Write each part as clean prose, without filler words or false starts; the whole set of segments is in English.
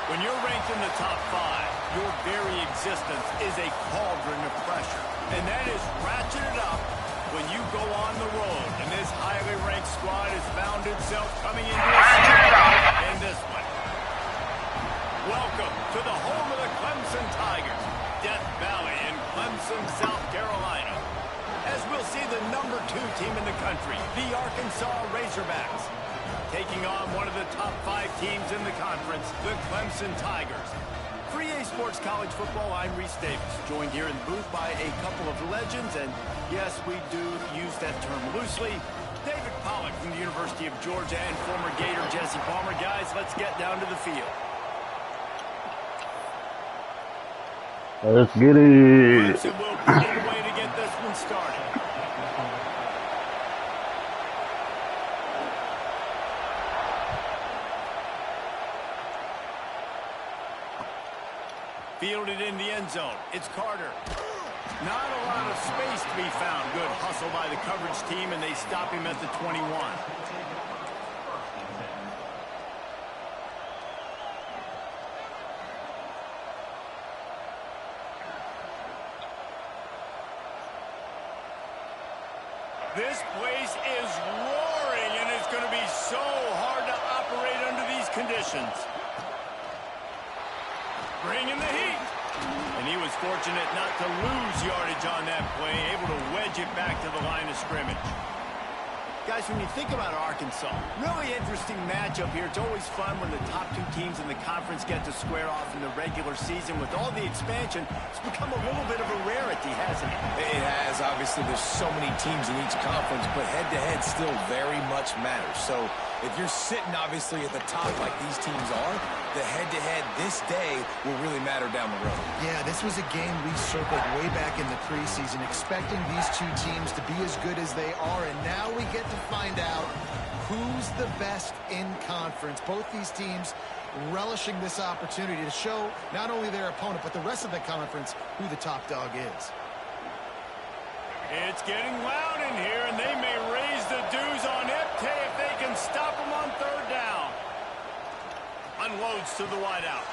When you're ranked in the top 5, your very existence is a cauldron of pressure. And that is ratcheted up when you go on the road. And this highly ranked squad has found itself coming into a slump in this one. Welcome to the home of the Clemson Tigers, Death Valley in Clemson, South Carolina. As we'll see the number 2 team in the country, the Arkansas Razorbacks, taking on one of the top 5 teams in the conference, the Clemson Tigers. For EA Sports College Football, I'm Reese Davis, joined here in the booth by a couple of legends, and yes, we do use that term loosely. David Pollack from the University of Georgia and former Gator Jesse Palmer. Guys, let's get down to the field. Let's get it. Clemson will begin a way to get this one started. Fielded in the end zone. It's Carter. Not a lot of space to be found. Good hustle by the coverage team, and they stop him at the 21. This place is roaring, and it's going to be so hard to operate under these conditions. Bringing the heat. And he was fortunate not to lose yardage on that play, able to wedge it back to the line of scrimmage. Guys, when you think about Arkansas, really interesting matchup here. It's always fun when the top 2 teams in the conference get to square off in the regular season. With all the expansion, it's become a little bit of a rarity, hasn't it? It has. Obviously, there's so many teams in each conference, but head-to-head still very much matters. So if you're sitting, obviously, at the top like these teams are, the head-to-head this day will really matter down the road. Yeah, this was a game we circled way back in the preseason, expecting these 2 teams to be as good as they are, and now we get to find out who's the best in conference. Both these teams relishing this opportunity to show not only their opponent, but the rest of the conference who the top dog is. It's getting loud in here, and they may raise the dues on Epte if they can stop them on 3rd down. Unloads to the wideout.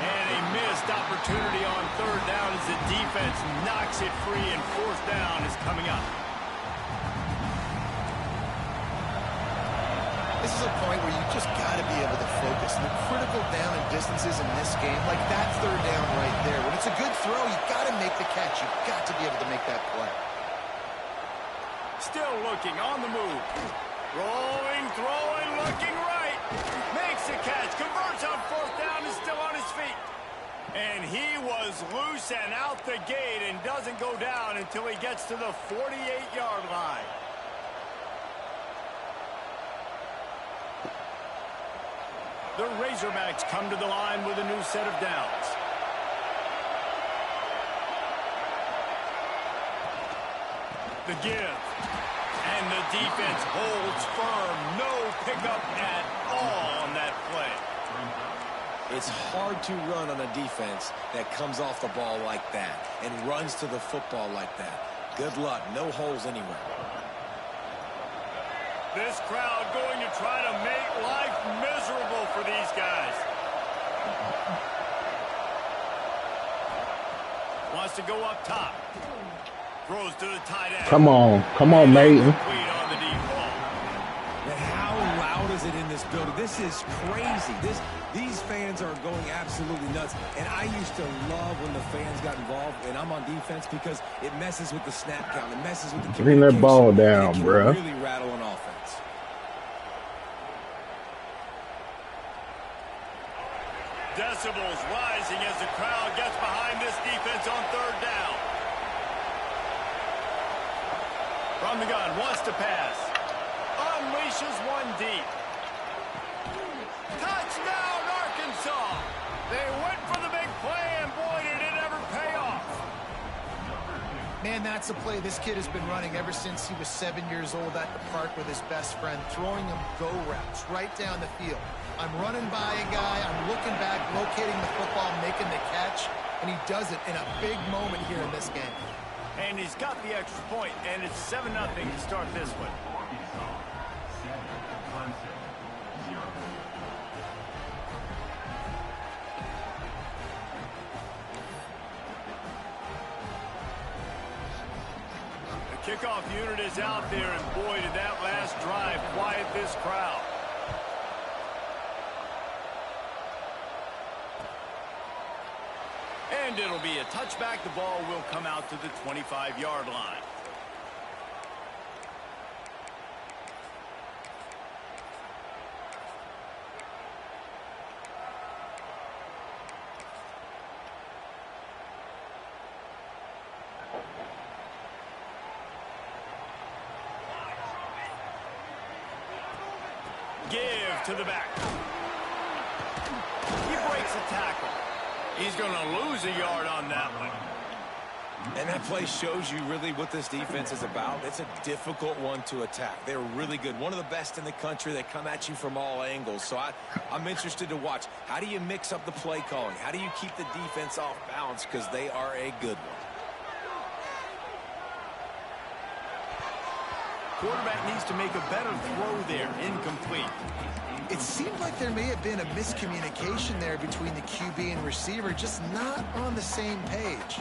And a missed opportunity on 3rd down as the defense knocks it free, and 4th down is coming up. This is a point where you just got to be able to focus. The critical down and distances in this game, like that 3rd down right there. When it's a good throw, you got to make the catch. You got to be able to make that play. Still looking on the move. Rolling, throwing, looking right. Makes the catch, converts on 4th down, is still on his feet. And he was loose and out the gate and doesn't go down until he gets to the 48-yard line. The Razorbacks come to the line with a new set of downs. The give. And the defense holds firm. No pickup at all on that play. It's hard to run on a defense that comes off the ball like that and runs to the football like that. Good luck. No holes anywhere. This crowd going to try to make life miserable for these guys. Wants to go up top. Throws to the tight end. Come on, mate. Complete on the deep ball. And how loud is it in this building? This is crazy. These fans are going absolutely nuts. And I used to love when the fans got involved, and I'm on defense, because it messes with the snap count. It messes with the Bring that ball down, bro. Really rattle an offense. Decibels rising as the crowd gets behind this defense on 3rd down. From the gun, wants to pass. Unleashes one deep. Touchdown, Arkansas! They went for the big play, and boy, did it ever pay off. Man, that's a play this kid has been running ever since he was 7 years old at the park with his best friend, throwing him go routes right down the field. I'm running by a guy, I'm looking back, locating the football, making the catch, and he does it in a big moment here in this game. And he's got the extra point, and it's 7-0 to start this one. Kickoff unit is out there, and boy, did that last drive quiet this crowd. And it'll be a touchback. The ball will come out to the 25-yard line. Give to the back. He breaks a tackle. He's going to lose a yard on that one. And that play shows you really what this defense is about. It's a difficult one to attack. They're really good. One of the best in the country. They come at you from all angles. So I'm interested to watch. How do you mix up the play calling? How do you keep the defense off balance? Because they are a good one. Quarterback needs to make a better throw there. Incomplete. It seemed like there may have been a miscommunication there between the QB and receiver, just not on the same page.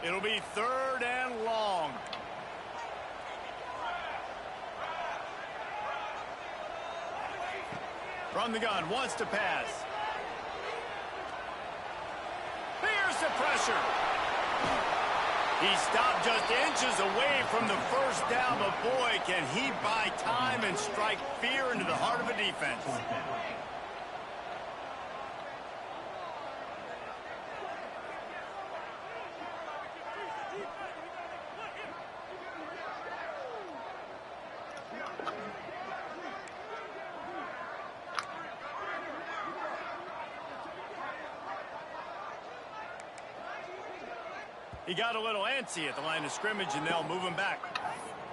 It'll be 3rd and long. From the gun, wants to pass. Here's the pressure. He stopped just inches away from the first down, but boy, can he buy time and strike fear into the heart of a defense. He got a little antsy at the line of scrimmage, and they'll move him back.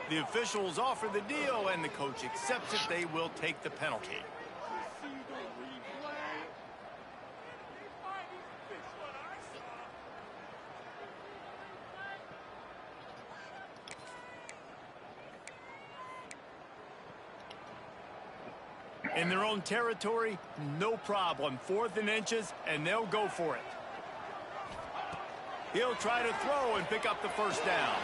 The officials offer the deal, and the coach accepts it. They will take the penalty. In their own territory, no problem. 4th and inches, and they'll go for it. He'll try to throw and pick up the first down.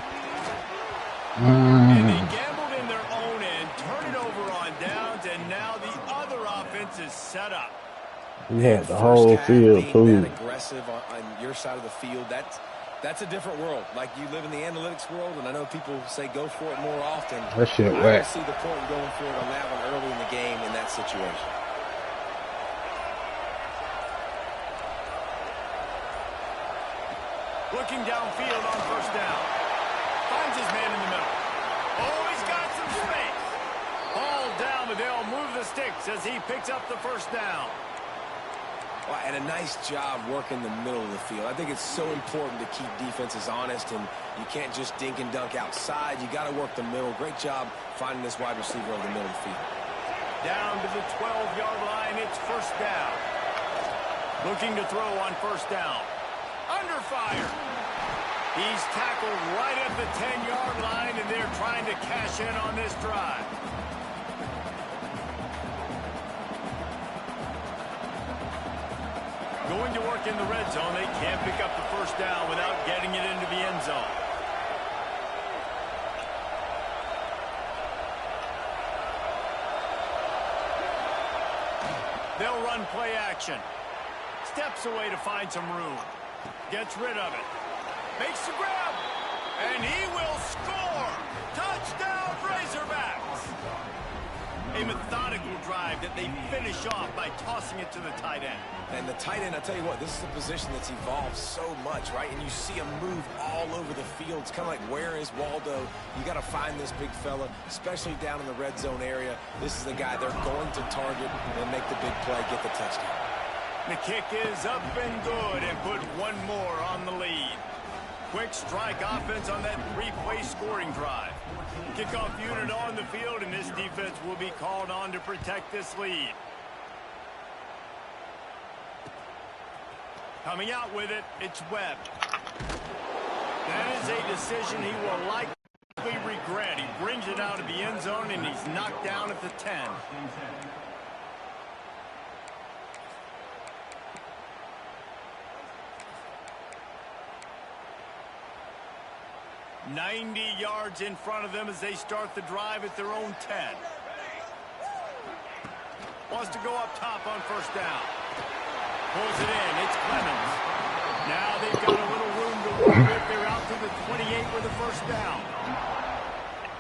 And they gambled in their own end, turn it over on downs, and now the other offense is set up. He had the whole field, too. That aggressive on your side of the field, that's a different world. Like, you live in the analytics world, and I know people say go for it more often. That shit whack. I don't see the point in going for it on that one early in the game in that situation. Looking downfield on first down. Finds his man in the middle. Oh, he's got some space. Ball down, but they'll move the sticks as he picks up the first down. Well, and a nice job working the middle of the field. I think it's so important to keep defenses honest, and you can't just dink and dunk outside. You got to work the middle. Great job finding this wide receiver over the middle of the field. Down to the 12-yard line, it's first down. Looking to throw on first down. Under fire. He's tackled right at the 10-yard line, and they're trying to cash in on this drive. Going to work in the red zone. They can't pick up the first down without getting it into the end zone. They'll run play action. Steps away to find some room. Gets rid of it. Makes the grab. And he will score. Touchdown, Razorbacks. A methodical drive that they finish off by tossing it to the tight end. And the tight end, I'll tell you what, this is a position that's evolved so much, right? And you see him move all over the field. It's kind of like, where is Waldo? You got to find this big fella, especially down in the red zone area. This is the guy they're going to target and make the big play, get the touchdown. The kick is up and good, and put one more on the lead. Quick strike offense on that 3-play scoring drive. Kickoff unit on the field, and this defense will be called on to protect this lead. Coming out with it, it's Webb. That is a decision he will likely regret. He brings it out of the end zone, and he's knocked down at the 10. 90 yards in front of them as they start the drive at their own 10. Wants to go up top on first down. Pulls it in. It's Clemens. Now they've got a little room to work with. They're out to the 28 with a first down.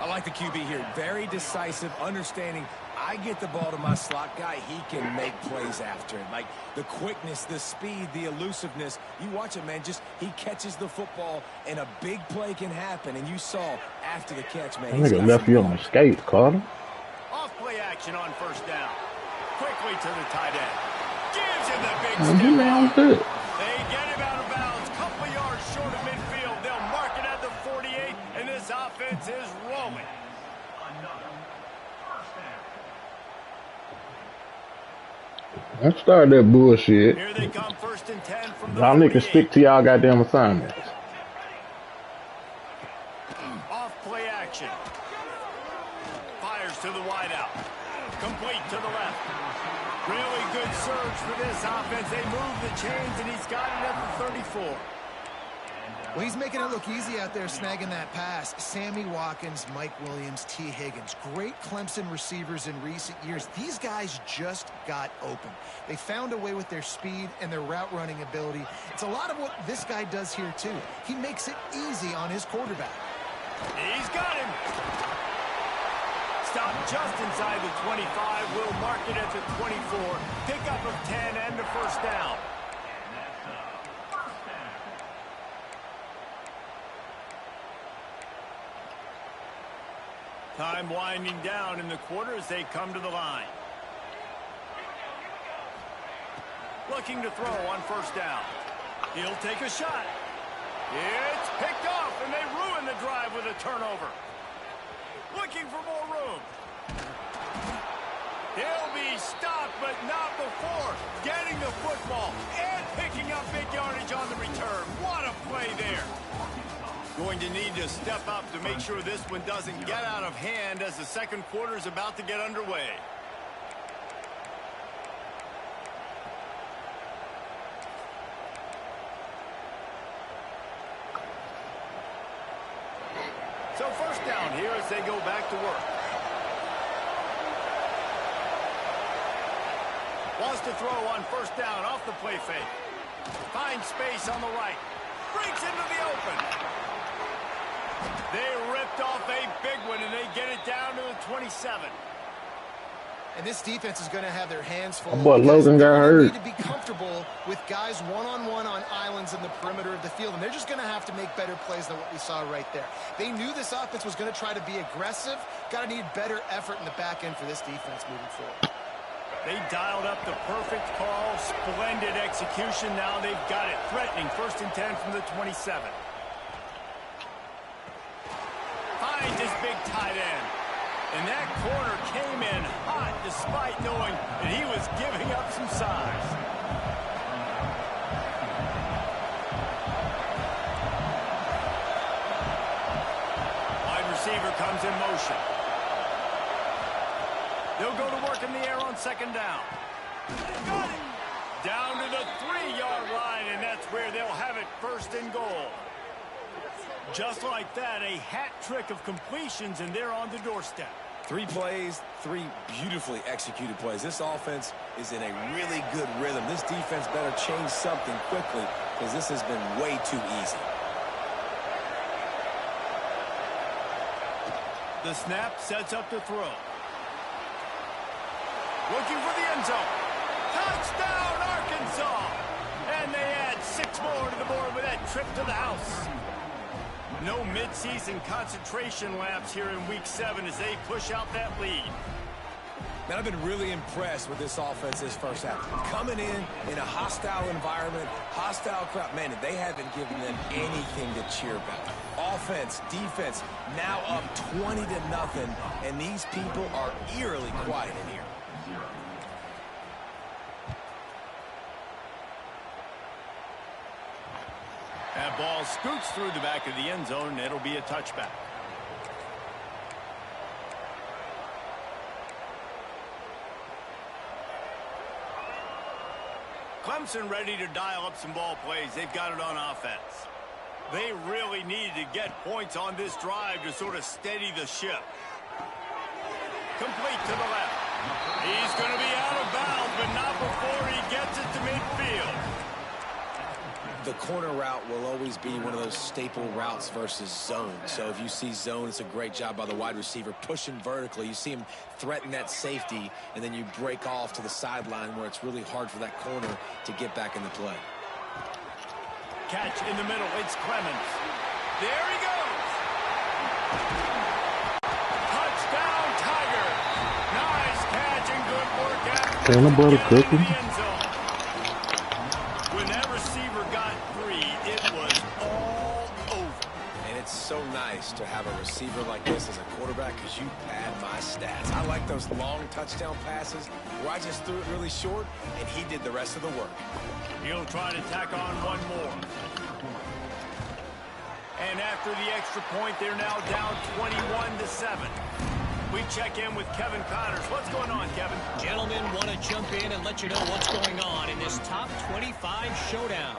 I like the QB here. Very decisive, understanding. I get the ball to my slot guy, he can make plays after it. Like the quickness, the speed, the elusiveness. You watch it, man, just he catches the football and a big play can happen. And you saw after the catch, man. That nigga left you on the skate, Carter. Off play action on first down. Quickly to the tight end. Gives him the big Man, you down step. good. They get him out of bounds. Couple yards short of midfield. They'll mark it at the 48, and this offense is rolling. Let's start that bullshit. Here they come, first and 10 from the Y'all niggas stick to y'all goddamn assignments. Off play action. Fires to the wideout. Complete to the left. Really good surge for this offense. They move the chains, and he's got it at the 34. Well, he's making it look easy out there, snagging that pass. Sammy Watkins, Mike Williams, T. Higgins. Great Clemson receivers in recent years. These guys just got open. They found a way with their speed and their route running ability. It's a lot of what this guy does here, too. He makes it easy on his quarterback. He's got him. Stop just inside the 25. Will mark it at the 24. Pickup of 10 and the first down. Time winding down in the quarter as they come to the line. Looking to throw on first down. He'll take a shot. It's picked off, and they ruin the drive with a turnover. Looking for more room. He'll be stopped, but not before getting the football and picking up big yardage on the return. What a play there. Going to need to step up to make sure this one doesn't get out of hand as the second quarter is about to get underway. So first down here as they go back to work. Wants to throw on first down off the play fake. Finds space on the right. Breaks into the open. They ripped off a big one, and they get it down to the 27. And this defense is going to have their hands full. But Logan got hurt. They need to be comfortable with guys one-on-one on islands in the perimeter of the field, and they're just going to have to make better plays than what we saw right there. They knew this offense was going to try to be aggressive. Got to need better effort in the back end for this defense moving forward. They dialed up the perfect call. Splendid execution. Now they've got it. Threatening first and 10 from the 27. Finds his big tight end. And that corner came in hot despite knowing that he was giving up some size. Wide receiver comes in motion. They'll go to work in the air on second down. Got it. Down to the 3-yard line, and that's where they'll have it first and goal. Just like that, a hat trick of completions, and they're on the doorstep. 3 plays, 3 beautifully executed plays. This offense is in a really good rhythm. This defense better change something quickly because this has been way too easy. The snap sets up the throw. Looking for the end zone. Touchdown, Arkansas! And they add 6 more to the board with that trip to the house. No midseason concentration laps here in Week 7 as they push out that lead. Man, I've been really impressed with this offense this first half. Coming in a hostile environment, hostile crowd. Man, they haven't given them anything to cheer about. Offense, defense, now up 20-0, and these people are eerily quiet in here. That ball scoots through the back of the end zone, and it'll be a touchback. Clemson ready to dial up some ball plays. They've got it on offense. They really needed to get points on this drive to sort of steady the ship. Complete to the left. He's going to be out of bounds, but not before he gets it to midfield. The corner route will always be one of those staple routes versus zone. So if you see zone, it's a great job by the wide receiver pushing vertically. You see him threaten that safety, and then you break off to the sideline where it's really hard for that corner to get back into play. Catch in the middle. It's Clemens. There he goes. Touchdown, Tiger. Nice catch and good work after Can the butter cooking? the end zone. When that receiver got free, it was all over. And it's so nice to have a receiver like this as a quarterback because you pad my stats. I like those long touchdown passes where I just threw it really short and he did the rest of the work. He'll try to tack on one more. And after the extra point, they're now down 21-7. We check in with Kevin Connors. What's going on, Kevin? Gentlemen, want to jump in and let you know what's going on in this top 25 showdown.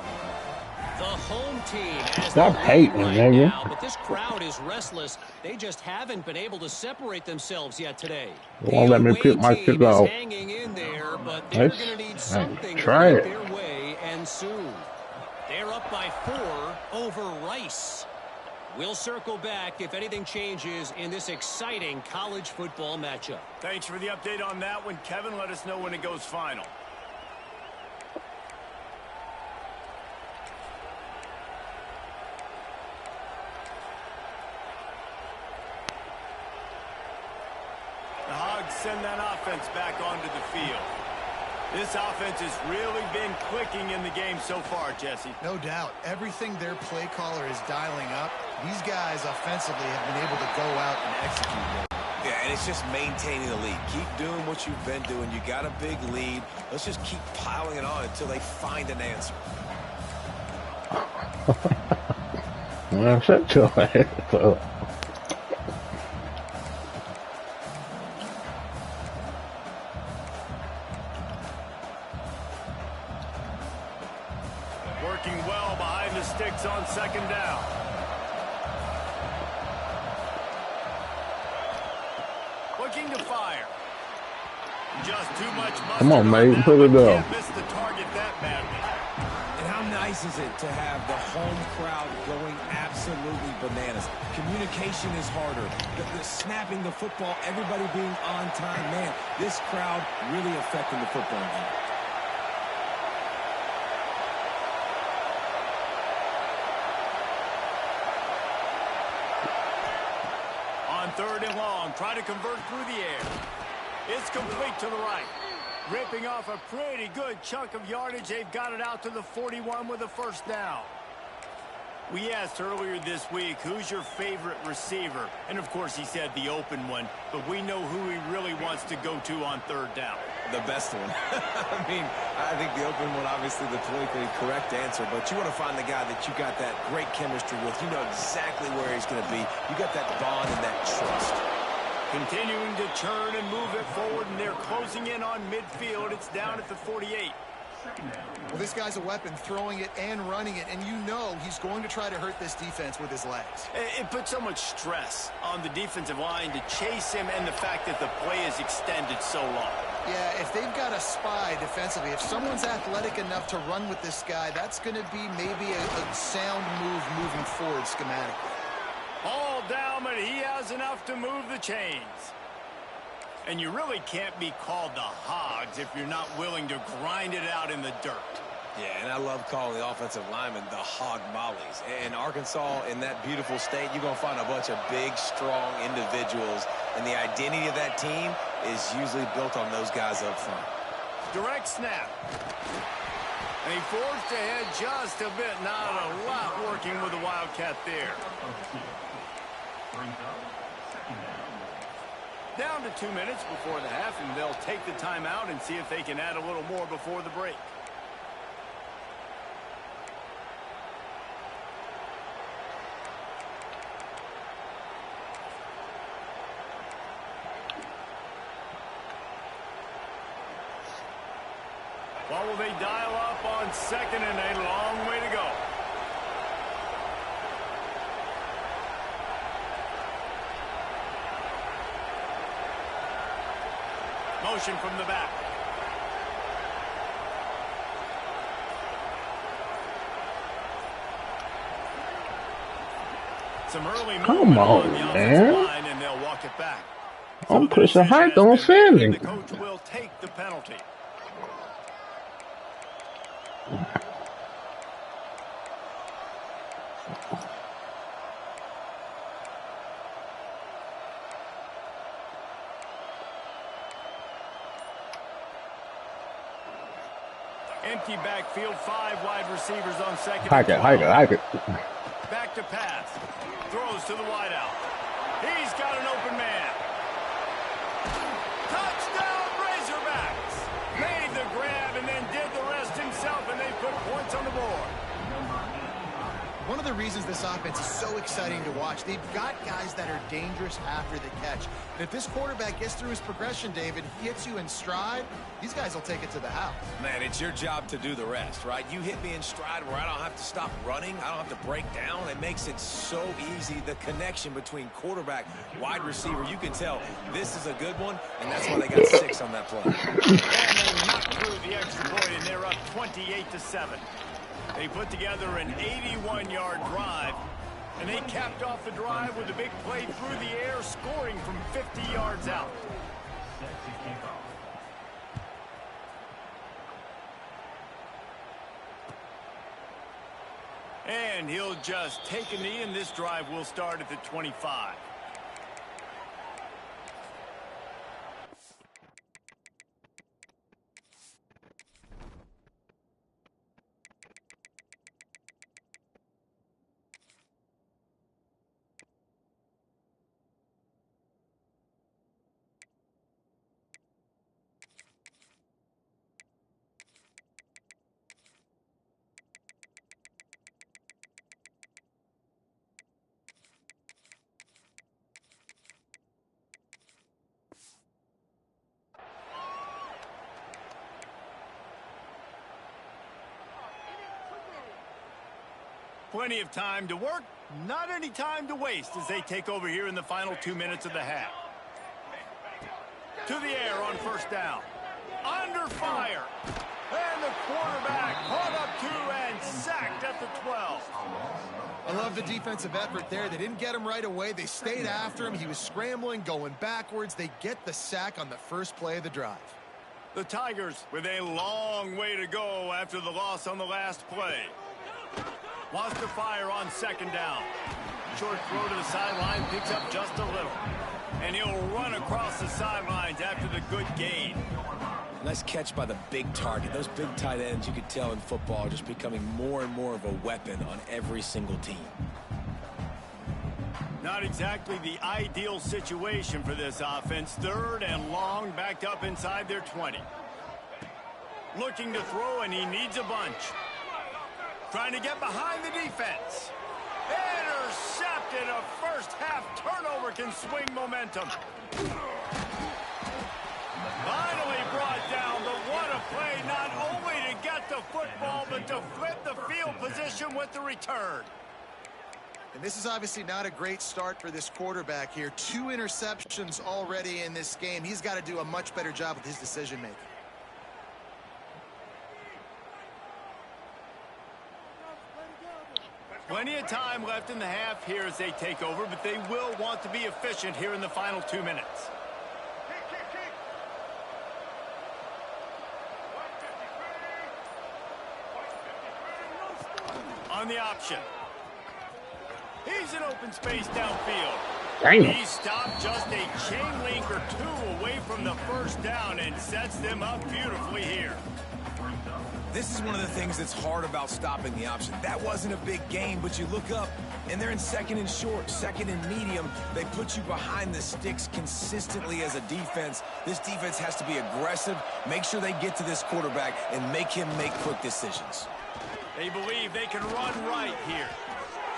The home team has Stop the lead hating, right nigga. now, but this crowd is restless. They just haven't been able to separate themselves yet today. Won't let me away pick my team shit is off. hanging in there, but they're Let's- going to need something to try get it. their way, and soon. They're up by 4 over Rice. We'll circle back if anything changes in this exciting college football matchup. Thanks for the update on that one, Kevin. Let us know when it goes final. The Hogs send that offense back onto the field. This offense has really been clicking in the game so far, Jesse. No doubt. Everything their play caller is dialing up, these guys offensively have been able to go out and execute. Yeah, and it's just maintaining the lead. Keep doing what you've been doing. You got a big lead. Let's just keep piling it on until they find an answer. Well, shut your ass up. Working well behind the sticks on second down. Looking to fire. Just too much mustard. Come on, mate, that put it one. up. Can't miss the target that badly. And how nice is it to have the home crowd going absolutely bananas? Communication is harder. The snapping the football, everybody being on time. Man, this crowd really affecting the football game. On third and long, try to convert through the air. It's complete to the right. Ripping off a pretty good chunk of yardage. They've got it out to the 41 with a first down. We asked earlier this week, who's your favorite receiver? And, of course, he said the open one. But we know who he really wants to go to on third down. The best one. I mean, I think the open one, obviously the politically correct answer, but you want to find the guy that you got that great chemistry with. You know exactly where he's going to be. You got that bond and that trust. Continuing to turn and move it forward, and they're closing in on midfield. It's down at the 48. Well, this guy's a weapon, throwing it and running it, and you know he's going to try to hurt this defense with his legs. It puts so much stress on the defensive line to chase him, and the fact that the play is extended so long. Yeah, if they've got a spy defensively, if someone's athletic enough to run with this guy, that's going to be maybe a sound move moving forward schematically. All down, but he has enough to move the chains. And you really can't be called the Hogs if you're not willing to grind it out in the dirt. Yeah, and I love calling the offensive linemen the hog mollies. And Arkansas, in that beautiful state, you're going to find a bunch of big, strong individuals. And the identity of that team is usually built on those guys up front. Direct snap. And he forced ahead just a bit. Not a lot working with the Wildcat there. Down to 2 minutes before the half, and they'll take the timeout and see if they can add a little more before the break. What will they dial up on second and a long way to go? motion from the back. Some early Come on, the man. line, and they'll walk it back. I'm pushing height on Sandy. The coach will take the penalty. Empty backfield, 5 wide receivers on second. Hike it. Back to pass. Throws to the wideout. He's got an open man. Touchdown, Razorbacks! Made the grab and then did the rest himself, and they put points on the board. One of the reasons this offense is so exciting to watch, they've got guys that are dangerous after the catch. And if this quarterback gets through his progression, David, he hits you in stride, these guys will take it to the house. Man, it's your job to do the rest, right? You hit me in stride where I don't have to stop running. I don't have to break down. It makes it so easy. The connection between quarterback, wide receiver, you can tell this is a good one, and that's why they got 6 on that play. And they knocked through the extra point, and they're up 28-7. They put together an 81-yard drive, and they capped off the drive with a big play through the air, scoring from 50 yards out. And he'll just take a knee, and this drive will start at the 25. Plenty of time to work, not any time to waste as they take over here in the final 2 minutes of the half. To the air on first down. Under fire. And the quarterback caught up to and sacked at the 12. I love the defensive effort there. They didn't get him right away. They stayed after him. He was scrambling, going backwards. They get the sack on the first play of the drive. The Tigers with a long way to go after the loss on the last play. Wants to fire on second down. Short throw to the sideline, picks up just a little. And he'll run across the sidelines after the good gain. Nice catch by the big target. Those big tight ends, you could tell in football, are just becoming more and more of a weapon on every single team. Not exactly the ideal situation for this offense. 3rd and long, backed up inside their 20. Looking to throw, and he needs a bunch. Trying to get behind the defense. Intercepted. A first-half turnover can swing momentum. Finally brought down, but what a play, not only to get the football, but to flip the field position with the return. And this is obviously not a great start for this quarterback here. 2 interceptions already in this game. He's got to do a much better job with his decision-making. Plenty of time left in the half here as they take over, but they will want to be efficient here in the final 2 minutes. On the option. He's in open space downfield. Dang. He stopped just a chain link or 2 away from the first down and sets them up beautifully here. This is one of the things that's hard about stopping the option. That wasn't a big gain, but you look up, and they're in 2nd and short, 2nd and medium. They put you behind the sticks consistently as a defense. This defense has to be aggressive, make sure they get to this quarterback, and make him make quick decisions. They believe they can run right here.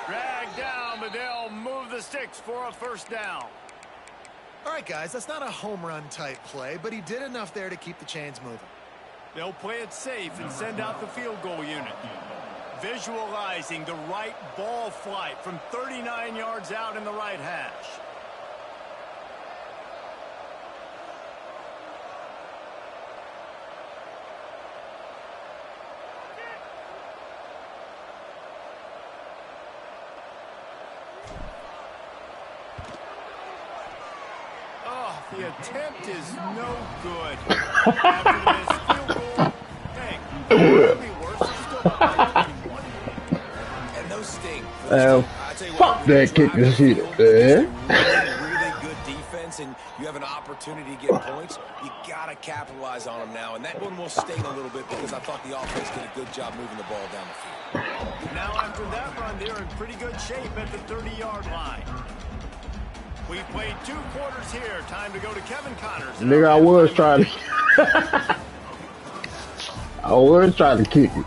Drag down, but they'll move the sticks for a first down. All right, guys, that's not a home run type play, but he did enough there to keep the chains moving. They'll play it safe and send out the field goal unit. Visualizing the right ball flight from 39 yards out in the right hash. attempt is no good. After the missed field goal, hey, it could be worse. It's still up 31. And those sting. Fuck that kicking shit, man. Really good defense, and you have an opportunity to get points. You got to capitalize on them now, and that one will sting a little bit because I thought the offense did a good job moving the ball down the field. Now after that run, they're in pretty good shape at the 30-yard line. We've played 2 quarters here. Time to go to Kevin Connors. Nigga, I was trying to kick it.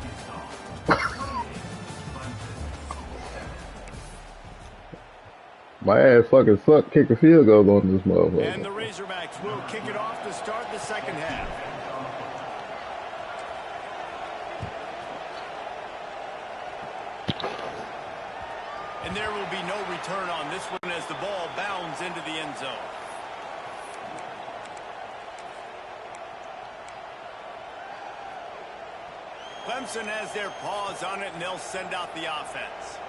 My ass fucking sucked kicking field goals on this motherfucker. And the Razorbacks will kick it off to start the second half. And there will be no return on this one as the ball bounds into the end zone. Clemson has their paws on it, and they'll send out the offense.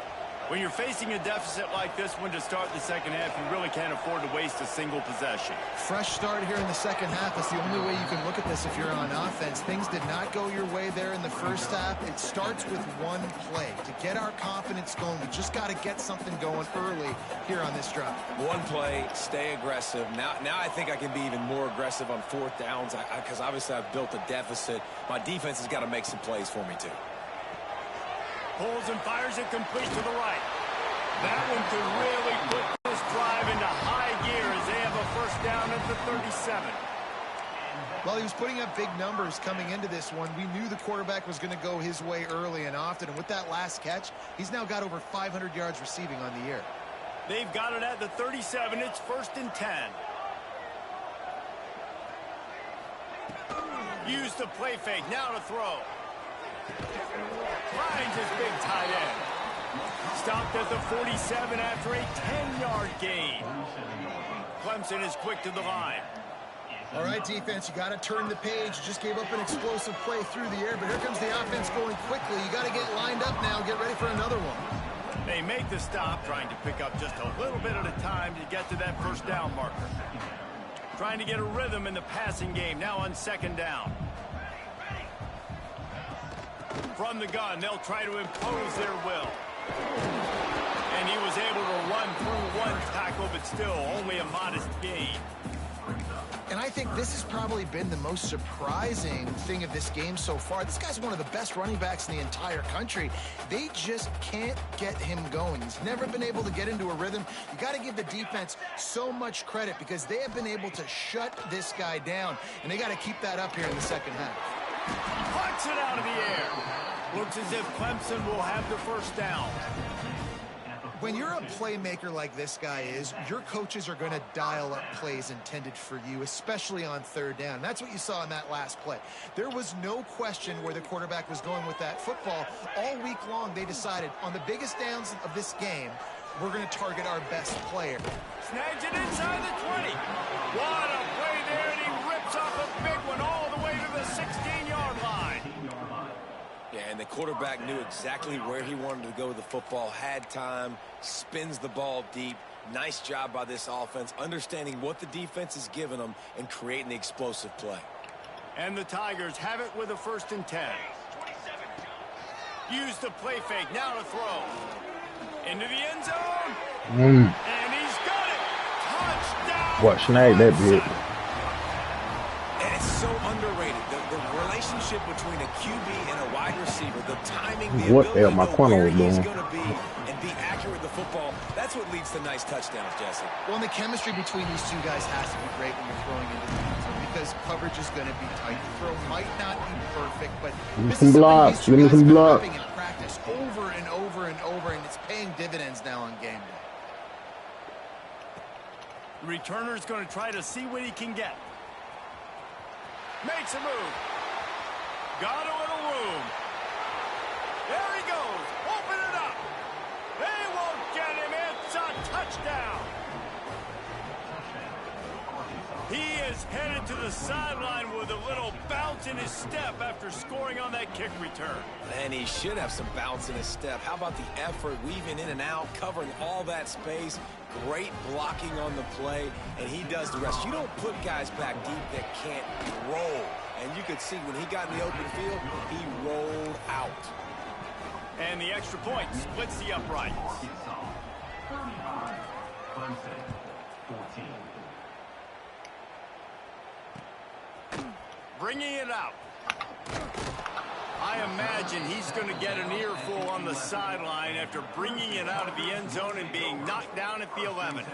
When you're facing a deficit like this one to start the second half, you really can't afford to waste a single possession. Fresh start here in the second half. That's the only way you can look at this if you're on offense. Things did not go your way there in the first half. It starts with one play. To get our confidence going, we just got to get something going early here on this drive. One play, stay aggressive. Now I think I can be even more aggressive on 4th downs because obviously I've built a deficit. My defense has got to make some plays for me, too. Pulls and fires it complete to the right. That one could really put this drive into high gear as they have a first down at the 37. Well, he was putting up big numbers coming into this one. We knew the quarterback was going to go his way early and often. And with that last catch, he's now got over 500 yards receiving on the year. They've got it at the 37. It's 1st and 10. Use the play fake. Now to throw. Finds his big tight end. Stopped at the 47 after a 10-yard gain. Clemson is quick to the line. All right, defense, you got to turn the page. You just gave up an explosive play through the air, but here comes the offense going quickly. You got to get lined up now. Get ready for another one. They make the stop, trying to pick up just a little bit at a time to get to that first down marker. Trying to get a rhythm in the passing game, now on 2nd down. From the gun, they'll try to impose their will. And he was able to run through one tackle, but still only a modest gain. And I think this has probably been the most surprising thing of this game so far. This guy's one of the best running backs in the entire country. They just can't get him going. He's never been able to get into a rhythm. You got to give the defense so much credit because they have been able to shut this guy down, and they got to keep that up here in the second half. Puts it out of the air. Looks as if Clemson will have the first down. When you're a playmaker like this guy is, your coaches are going to dial up plays intended for you, especially on 3rd down. And that's what you saw in that last play. There was no question where the quarterback was going with that football. All week long, they decided on the biggest downs of this game, we're going to target our best player. Snags it inside the 20. What a play there, and he rips off a big one all the way to the 16-yard line. Yeah, and the quarterback knew exactly where he wanted to go with the football, had time, spins the ball deep. Nice job by this offense, understanding what the defense is giving them and creating the explosive play. And the Tigers have it with a 1st and 10. Use the play fake, now to throw. Into the end zone. And he's got it. Touchdown. What, snag that bit. And it's so underrated. The relationship between a QB and a wide receiver, the timing, the ability to know where he's going to be and be accurate with the football, that's what leads to nice touchdowns, Jesse. Well, and the chemistry between these two guys has to be great when you're throwing into the end zone because coverage is going to be tight. The throw might not be perfect, but this is something these two guys have been prepping in practice over and over and over, and it's paying dividends now on game day. Returner's going to try to see what he can get. Makes a move. Got a little room. There he goes. Open it up. They won't get him. It's a touchdown. He is headed to the sideline with a little bounce bounce in his step after scoring on that kick return. And he should have some bounce in his step. How about the effort, weaving in and out, covering all that space, great blocking on the play, and he does the rest. You don't put guys back deep that can't roll. And you could see when he got in the open field, he rolled out. And the extra point splits the uprights. Clemson, 14. Bringing it out. I imagine he's going to get an earful on the sideline after bringing it out of the end zone and being knocked down at the 11.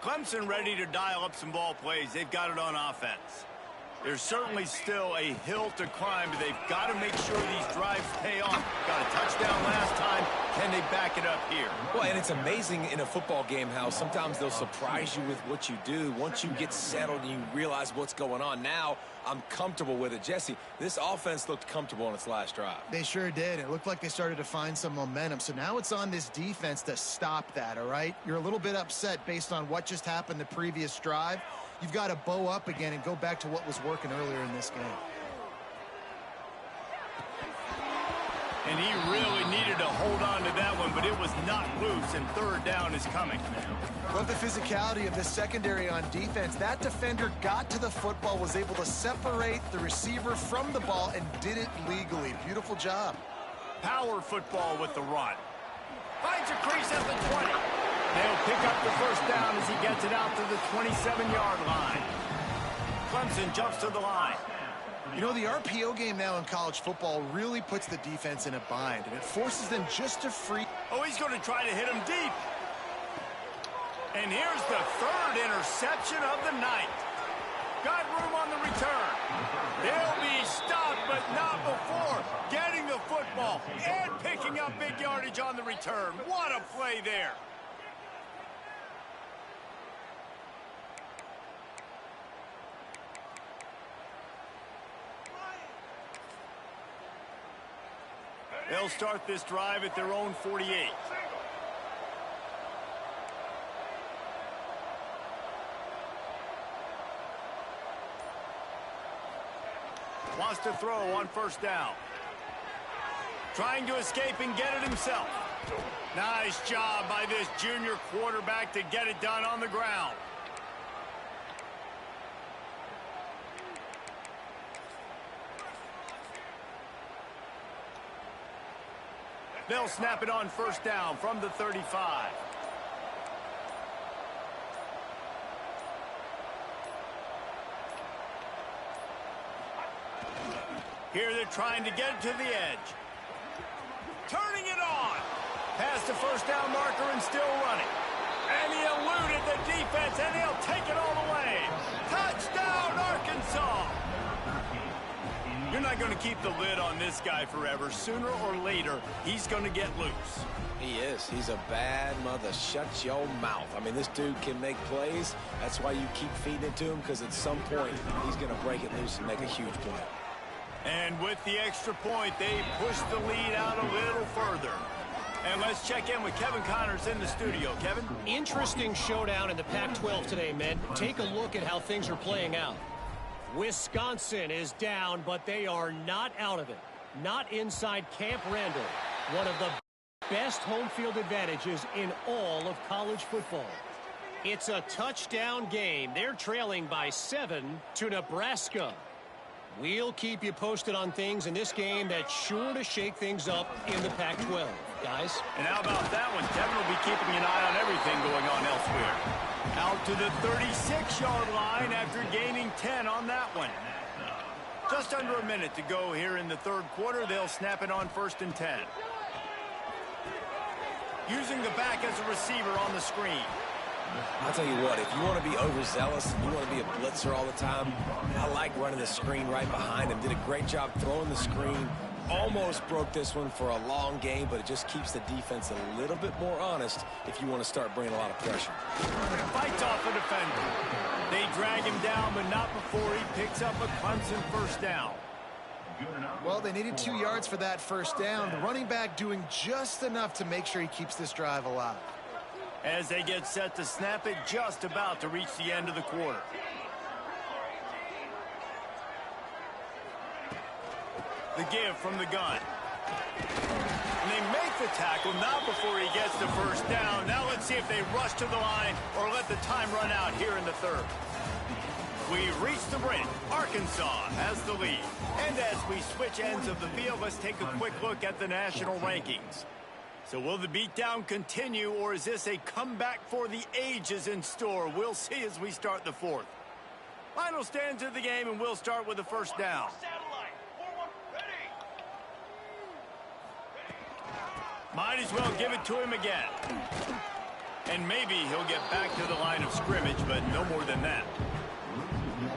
Clemson ready to dial up some ball plays. They've got it on offense. There's certainly still a hill to climb, but they've got to make sure these drives pay off. Got a touchdown last time. Can they back it up here? Well, and it's amazing in a football game how sometimes they'll surprise you with what you do. Once you get settled and you realize what's going on, now I'm comfortable with it. Jesse, this offense looked comfortable on its last drive. They sure did. It looked like they started to find some momentum. So now it's on this defense to stop that, all right? You're a little bit upset based on what just happened the previous drive. You've got to bow up again and go back to what was working earlier in this game. And he really needed to hold on to that one, but it was not loose, and third down is coming. Love the physicality of the secondary on defense. That defender got to the football, was able to separate the receiver from the ball, and did it legally. Beautiful job. Power football with the run. Finds a crease at the 20. They'll pick up the first down as he gets it out to the 27-yard line. Clemson jumps to the line. You know, the RPO game now in college football really puts the defense in a bind, and it forces them just to free. Oh, he's going to try to hit him deep. And here's the third interception of the night. Got room on the return. They'll be stopped, but not before getting the football and picking up big yardage on the return. What a play there. They'll start this drive at their own 48. Wants to throw on first down. Trying to escape and get it himself. Nice job by this junior quarterback to get it done on the ground. They'll snap it on first down from the 35. Here they're trying to get it to the edge. Turning it on. Past the first down marker and still running. And he eluded the defense, and he'll take it all the way. Touchdown, Arkansas! You're not going to keep the lid on this guy forever. Sooner or later, he's going to get loose. He is. He's a bad mother. Shut your mouth. I mean, this dude can make plays. That's why you keep feeding it to him, because at some point, he's going to break it loose and make a huge play. And with the extra point, they push the lead out a little further. And let's check in with Kevin Connors in the studio. Kevin? Interesting showdown in the Pac-12 today, men. Take a look at how things are playing out. Wisconsin is down, but they are not out of it. Not inside Camp Randall. One of the best home field advantages in all of college football. It's a touchdown game. They're trailing by 7 to Nebraska. We'll keep you posted on things in this game that's sure to shake things up in the Pac-12, guys. And how about that one? Kevin will be keeping an eye on everything going on elsewhere. Out to the 36-yard line after gaining 10 on that one. Just under a minute to go here in the third quarter. They'll snap it on 1st and 10. Using the back as a receiver on the screen. I'll tell you what, if you want to be overzealous and you want to be a blitzer all the time, I like running the screen right behind him. Did a great job throwing the screen. Almost broke this one for a long game, but it just keeps the defense a little bit more honest if you want to start bringing a lot of pressure. Fights off a defender. They drag him down, but not before he picks up a Clemson first down. Well, they needed 2 yards for that first down. The running back doing just enough to make sure he keeps this drive alive. As they get set to snap it, just about to reach the end of the quarter. The give from the gun. And they make the tackle, not before he gets the first down. Now let's see if they rush to the line or let the time run out here in the third. We've reached the break. Arkansas has the lead. And as we switch ends of the field, let's take a quick look at the national rankings. So will the beatdown continue, or is this a comeback for the ages in store? We'll see as we start the fourth. Final stands of the game, and we'll start with the first down. Might as well give it to him again. And maybe he'll get back to the line of scrimmage, but no more than that.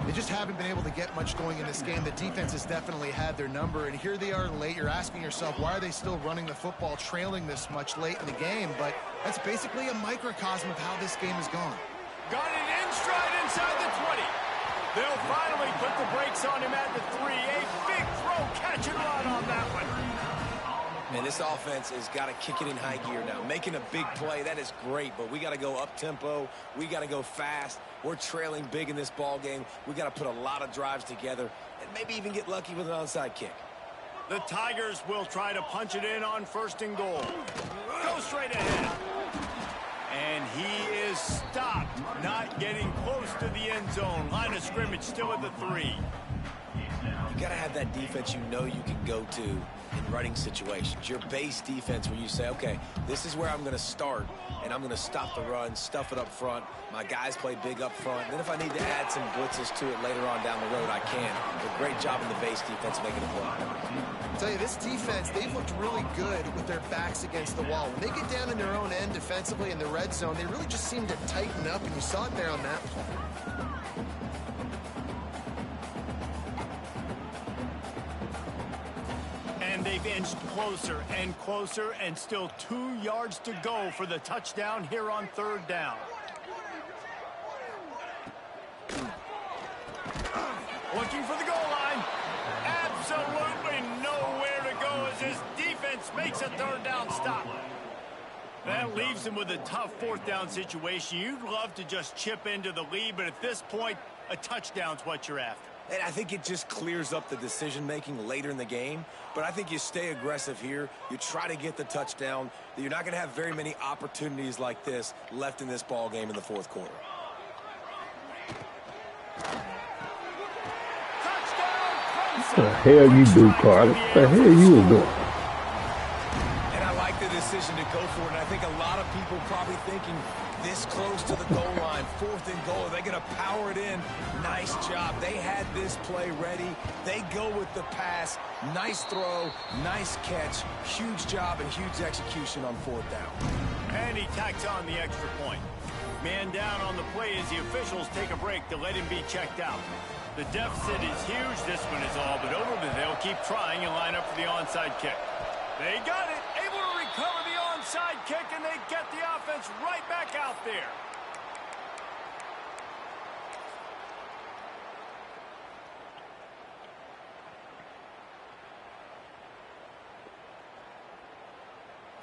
They just haven't been able to get much going in this game. The defense has definitely had their number, and here they are late. You're asking yourself, why are they still running the football, trailing this much late in the game? But that's basically a microcosm of how this game has gone. Got it in stride inside the 20. They'll finally put the brakes on him at the 3. A big throw, catch and run on that one. Man, this offense has got to kick it in high gear now. Making a big play, that is great, but we got to go up-tempo. We got to go fast. We're trailing big in this ball game. We got to put a lot of drives together and maybe even get lucky with an onside kick. The Tigers will try to punch it in on 1st and goal. Go straight ahead. And he is stopped, not getting close to the end zone. Line of scrimmage still at the 3. You got to have that defense you know you can go to in running situations. Your base defense where you say, okay, this is where I'm going to start, and I'm going to stop the run, stuff it up front. My guys play big up front. And then if I need to add some blitzes to it later on down the road, I can. But great job in the base defense making a play. I'll tell you, this defense, they've looked really good with their backs against the wall. When they get down in their own end defensively in the red zone, they really just seem to tighten up, and you saw it there on that play. They've inched closer and closer, and still 2 yards to go for the touchdown here on 3rd down. Looking for the goal line. Absolutely nowhere to go as his defense makes a 3rd down stop. That leaves him with a tough 4th down situation. You'd love to just chip into the lead, but at this point, a touchdown's what you're after. And I think it just clears up the decision-making later in the game. But I think you stay aggressive here. You try to get the touchdown. You're not going to have very many opportunities like this left in this ball game in the 4th quarter. What the hell you do, Carter? What the hell you was doing? And I like the decision to go for it. And I think a lot of people probably thinking this close to the goal line, 4th and goal. They're going to power it in. Nice job. They had this play ready. They go with the pass. Nice throw, nice catch. Huge job and huge execution on 4th down. And he tacks on the extra point. Man down on the play as the officials take a break to let him be checked out. The deficit is huge. This one is all but over, but they'll keep trying and line up for the onside kick. They got it. Able to recover the onside kick, and they get the offense right back out there.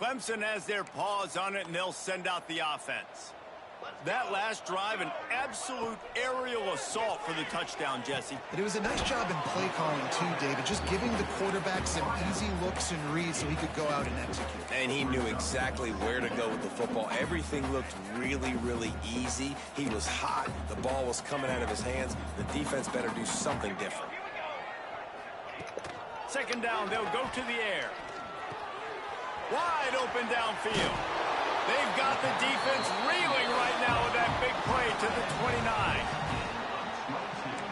Clemson has their paws on it, and they'll send out the offense. That last drive, an absolute aerial assault for the touchdown, Jesse. But it was a nice job in play calling, too, David. Just giving the quarterback some easy looks and reads so he could go out and execute. And he knew exactly where to go with the football. Everything looked really, really easy. He was hot. The ball was coming out of his hands. The defense better do something different. 2nd down, they'll go to the air. Wide open downfield. They've got the defense reeling right now with that big play to the 29.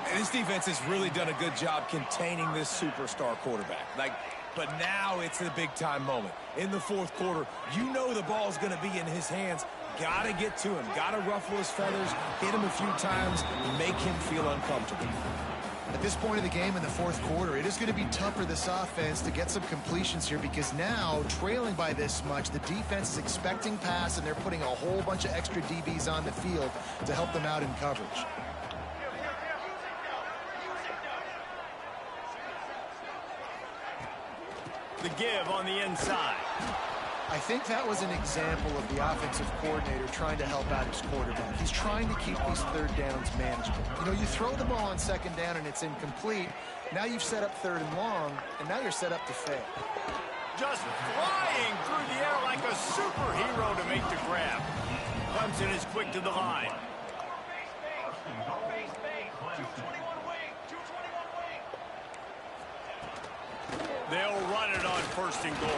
And this defense has really done a good job containing this superstar quarterback. But now it's a big-time moment. In the 4th quarter, you know the ball's going to be in his hands. Got to get to him. Got to ruffle his feathers, hit him a few times, and make him feel uncomfortable. At this point of the game in the 4th quarter, it is going to be tough for this offense to get some completions here because now, trailing by this much, the defense is expecting pass, and they're putting a whole bunch of extra DBs on the field to help them out in coverage. The give on the inside. I think that was an example of the offensive coordinator trying to help out his quarterback. He's trying to keep these third downs manageable. You know, you throw the ball on second down and it's incomplete. Now you've set up third and long, and now you're set up to fail. Just flying through the air like a superhero to make the grab. Clemson is quick to the line. They'll run it on first and goal.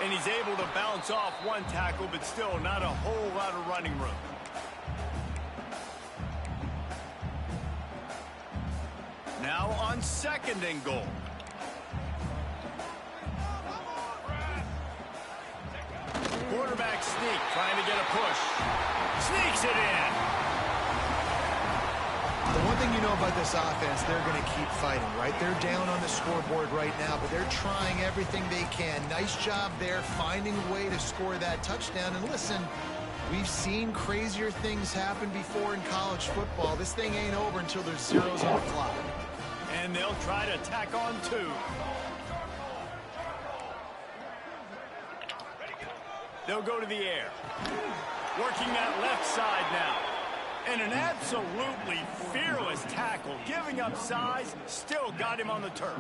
And he's able to bounce off one tackle, but still not a whole lot of running room. Now on second and goal. Quarterback sneak, trying to get a push. Sneaks it in. The one thing you know about this offense, they're going to keep fighting, right? They're down on the scoreboard right now, but they're trying everything they can. Nice job there, finding a way to score that touchdown. And listen, we've seen crazier things happen before in college football. This thing ain't over until there's zeros on the clock. And they'll try to tack on two. They'll go to the air. Working that left side now. And an absolutely fearless tackle. Giving up size, still got him on the turf.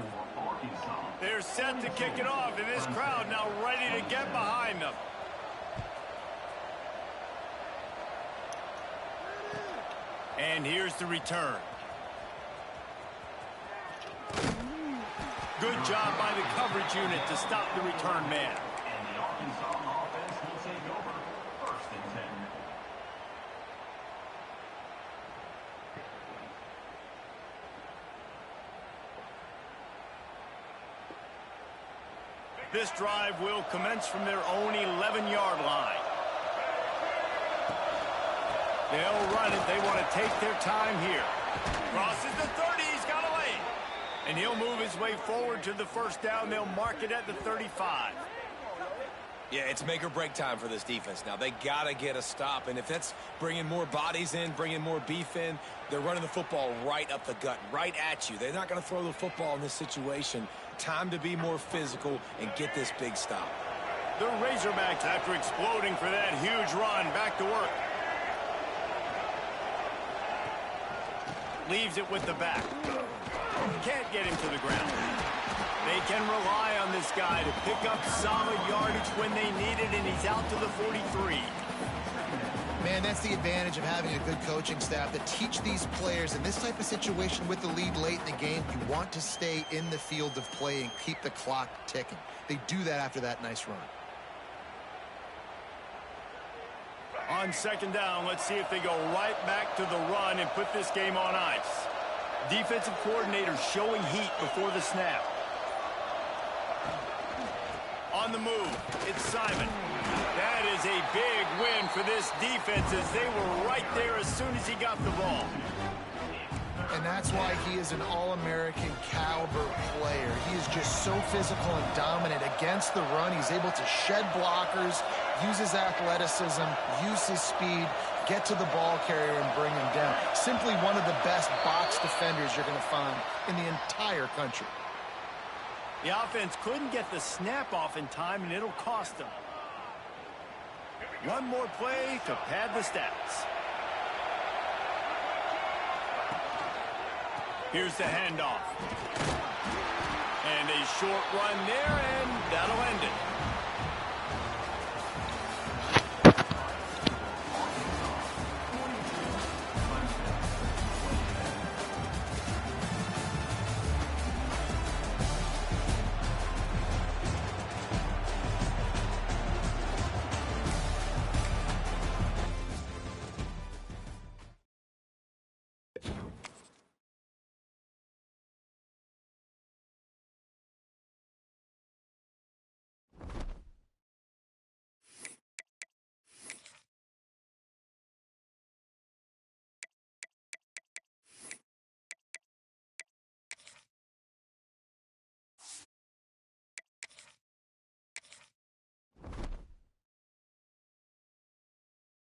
They're set to kick it off, and this crowd now ready to get behind them. And here's the return. Good job by the coverage unit to stop the return man. And the Arkansas offense will take over first and 10. This drive will commence from their own 11-yard line. They'll run it. They want to take their time here. Crosses the 30. He's got a lane. And he'll move his way forward to the first down. They'll mark it at the 35. Yeah, it's make or break time for this defense now. They got to get a stop, and if that's bringing more bodies in, bringing more beef in, they're running the football right up the gut, right at you. They're not going to throw the football in this situation. Time to be more physical and get this big stop. The Razorbacks, after exploding for that huge run, back to work. Leaves it with the back. Can't get him to the ground. They can rely on this guy to pick up solid yardage when they need it, and he's out to the 43. Man, that's the advantage of having a good coaching staff that teach these players in this type of situation with the lead late in the game. You want to stay in the field of play and keep the clock ticking. They do that after that nice run. On second down, let's see if they go right back to the run and put this game on ice. Defensive coordinator showing heat before the snap. On the move, it's Simon. That is a big win for this defense as they were right there as soon as he got the ball. And that's why he is an All-American caliber player. He is just so physical and dominant against the run. He's able to shed blockers, use his athleticism, use his speed, get to the ball carrier and bring him down. Simply one of the best box defenders you're going to find in the entire country. The offense couldn't get the snap off in time, and it'll cost them. One more play to pad the stats. Here's the handoff. And a short run there, and that'll end it.